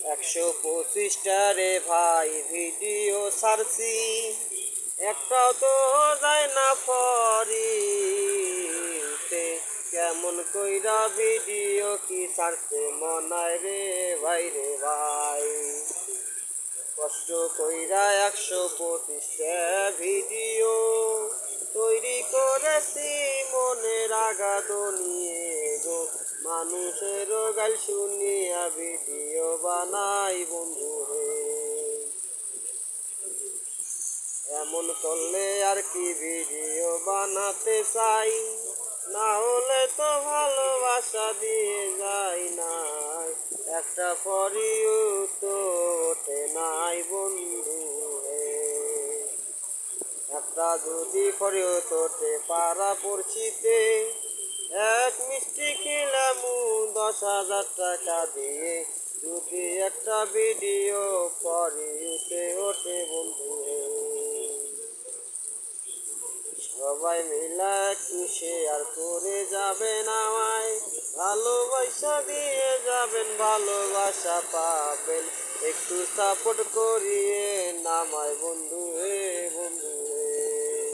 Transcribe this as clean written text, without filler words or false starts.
125টা ভাই ভিডিও ছাড়ছি, একটাও তো যায় না ফরিতে। কেমন কইরা ভিডিও কি ছাড়তে মনায় রে ভাই রে ভাই। কষ্ট কইরা 125টা ভিডিও তৈরি করেছি মনের আগাধ নিয়ে গো। মানুষেরও গাল শুনিয়া ভিডিও বানাই বন্ধু হে। এমন করলে আর কি ভিডিও বানাতে চাই, না হলে তো ভালোবাসা দিয়ে যায় নাই। একটা ফরিও তো ওঠে নাই বন্ধু হে। একটা যদি ফরিও তোটে পাড়া পড়ছিতে, এক মিষ্টি কিলামু 10,000 টাকা দিয়ে। যদি একটা ভিডিও ফরিওতে ওঠে বন্ধু হে। সবাই মিলা একটু শেয়ার করে যাবেন আমায়, ভালোবাসা দিয়ে যাবেন, ভালোবাসা পাবেন। একটু সাপোর্ট করিয়ে নামায় বন্ধু হে বন্ধু।